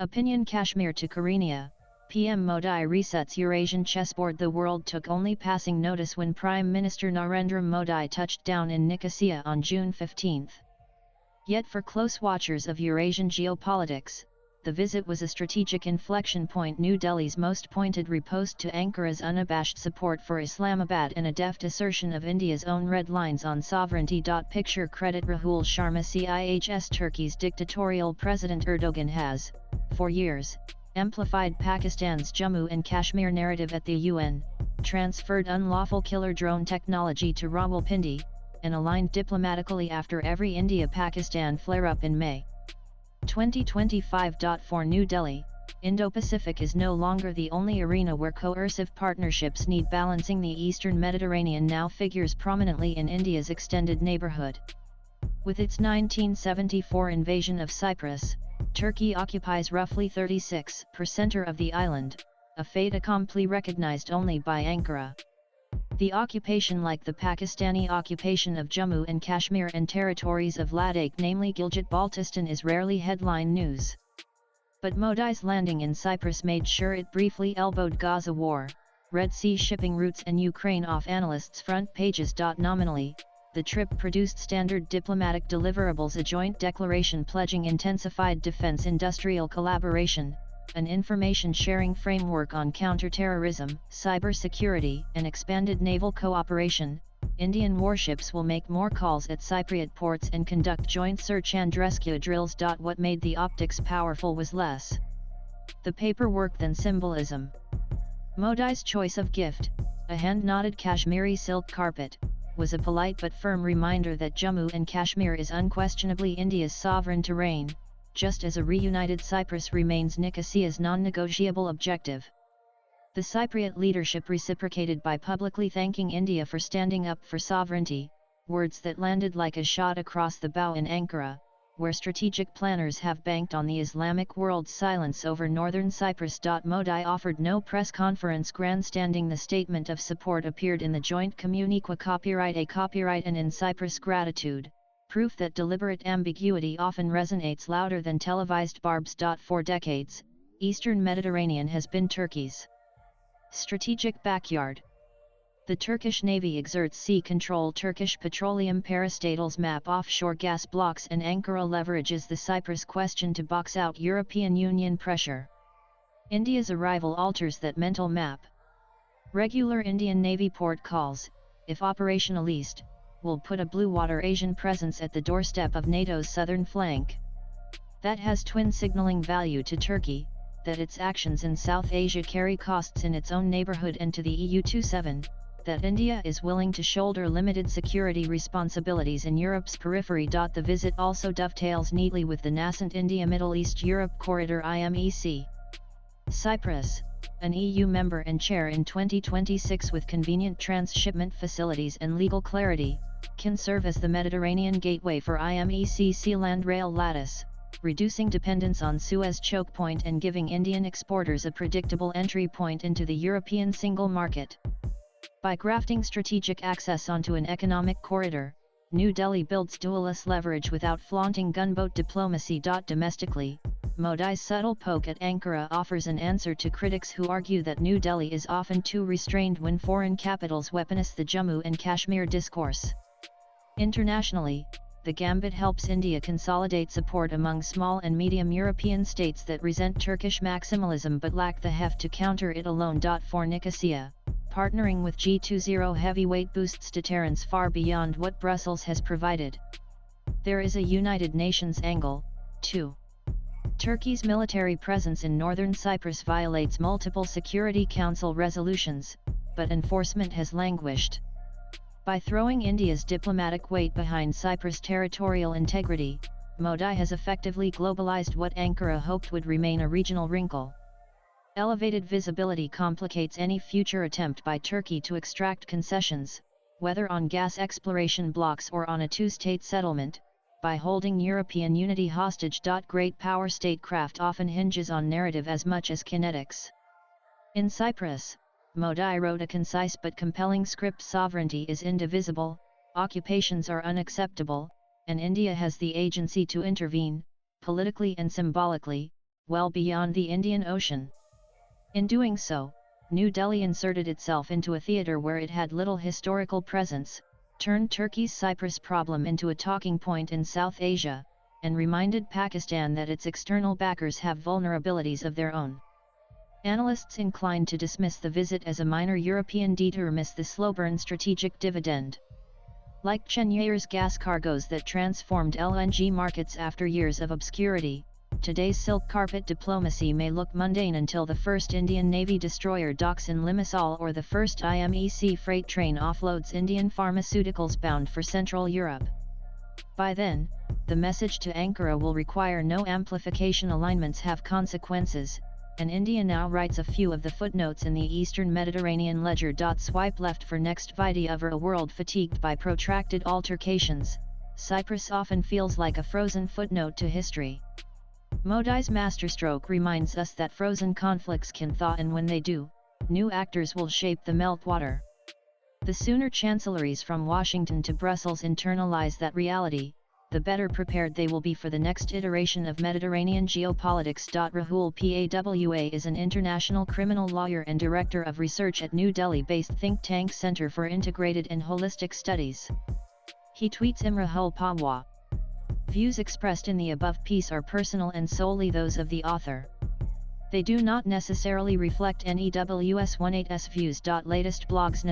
Opinion Kashmir to Kyrenia, PM Modi resets Eurasian chessboard. The world took only passing notice when Prime Minister Narendra Modi touched down in Nicosia on June 15. Yet for close watchers of Eurasian geopolitics, the visit was a strategic inflection point. New Delhi's most pointed riposte to Ankara's unabashed support for Islamabad and a deft assertion of India's own red lines on sovereignty. Picture credit Rahul Sharma CIHS. Turkey's dictatorial President Erdogan has, for years, amplified Pakistan's Jammu and Kashmir narrative at the UN, transferred unlawful killer drone technology to Rawalpindi, and aligned diplomatically after every India-Pakistan flare-up in May 2025. For New Delhi, Indo-Pacific is no longer the only arena where coercive partnerships need balancing. The Eastern Mediterranean now figures prominently in India's extended neighborhood. With its 1974 invasion of Cyprus, Turkey occupies roughly 36% of the island, a fait accompli recognized only by Ankara. The occupation, like the Pakistani occupation of Jammu and Kashmir and territories of Ladakh, namely Gilgit-Baltistan, is rarely headline news. But Modi's landing in Cyprus made sure it briefly elbowed Gaza war, Red Sea shipping routes and Ukraine off analysts' front pages. Nominally, the trip produced standard diplomatic deliverables: a joint declaration pledging intensified defense industrial collaboration, an information-sharing framework on counterterrorism, cybersecurity, and expanded naval cooperation. Indian warships will make more calls at Cypriot ports and conduct joint search and rescue drills. What made the optics powerful was less the paperwork than symbolism. Modi's choice of gift, a hand-knotted Kashmiri silk carpet, was a polite but firm reminder that Jammu and Kashmir is unquestionably India's sovereign terrain, just as a reunited Cyprus remains Nicosia's non-negotiable objective. The Cypriot leadership reciprocated by publicly thanking India for standing up for sovereignty, words that landed like a shot across the bow in Ankara, where strategic planners have banked on the Islamic world's silence over northern Cyprus. Modi offered no press conference grandstanding. The statement of support appeared in the joint communiqué. A copyright and in Cyprus gratitude, proof that deliberate ambiguity often resonates louder than televised barbs. For decades, Eastern Mediterranean has been Turkey's strategic backyard. The Turkish Navy exerts sea control. Turkish petroleum parastatals map offshore gas blocks, and Ankara leverages the Cyprus question to box out European Union pressure. India's arrival alters that mental map. Regular Indian Navy port calls, if operationalized, will put a blue water Asian presence at the doorstep of NATO's southern flank. That has twin signaling value to Turkey, that its actions in South Asia carry costs in its own neighborhood, and to the EU-27, that India is willing to shoulder limited security responsibilities in Europe's periphery. The visit also dovetails neatly with the nascent India-Middle East-Europe corridor IMEC. Cyprus, an EU member and chair in 2026 with convenient transshipment facilities and legal clarity, can serve as the Mediterranean gateway for IMEC sea land rail lattice, reducing dependence on Suez choke point and giving Indian exporters a predictable entry point into the European single market. By grafting strategic access onto an economic corridor, New Delhi builds dualist leverage without flaunting gunboat diplomacy. Domestically, Modi's subtle poke at Ankara offers an answer to critics who argue that New Delhi is often too restrained when foreign capitals weaponize the Jammu and Kashmir discourse. Internationally, the gambit helps India consolidate support among small and medium European states that resent Turkish maximalism but lack the heft to counter it alone. For Nicosia, partnering with G20 heavyweight boosts deterrence far beyond what Brussels has provided. There is a United Nations angle, too. Turkey's military presence in northern Cyprus violates multiple Security Council resolutions, but enforcement has languished. By throwing India's diplomatic weight behind Cyprus' territorial integrity, Modi has effectively globalized what Ankara hoped would remain a regional wrinkle. Elevated visibility complicates any future attempt by Turkey to extract concessions, whether on gas exploration blocks or on a two-state settlement, by holding European unity hostage. Great power statecraft often hinges on narrative as much as kinetics. In Cyprus, Modi wrote a concise but compelling script: sovereignty is indivisible, occupations are unacceptable, and India has the agency to intervene, politically and symbolically, well beyond the Indian Ocean. In doing so, New Delhi inserted itself into a theatre where it had little historical presence, turned Turkey's Cyprus problem into a talking point in South Asia, and reminded Pakistan that its external backers have vulnerabilities of their own. Analysts inclined to dismiss the visit as a minor European detour miss the slow-burn strategic dividend. Like Chen Yayer's gas cargoes that transformed LNG markets after years of obscurity, today's silk carpet diplomacy may look mundane until the first Indian Navy destroyer docks in Limassol or the first IMEC freight train offloads Indian pharmaceuticals bound for Central Europe. By then, the message to Ankara will require no amplification. Alignments have consequences, and India now writes a few of the footnotes in the Eastern Mediterranean ledger. Swipe left for next video. Over a world fatigued by protracted altercations, Cyprus often feels like a frozen footnote to history. Modi's masterstroke reminds us that frozen conflicts can thaw, and when they do, new actors will shape the meltwater. The sooner chancelleries from Washington to Brussels internalize that reality, the better prepared they will be for the next iteration of Mediterranean geopolitics. Rahul Pawa is an international criminal lawyer and director of research at New Delhi-based think tank Center for Integrated and Holistic Studies. He tweets, Rahul Pawa. Views expressed in the above piece are personal and solely those of the author. They do not necessarily reflect NEWS18's views. Latest blogs.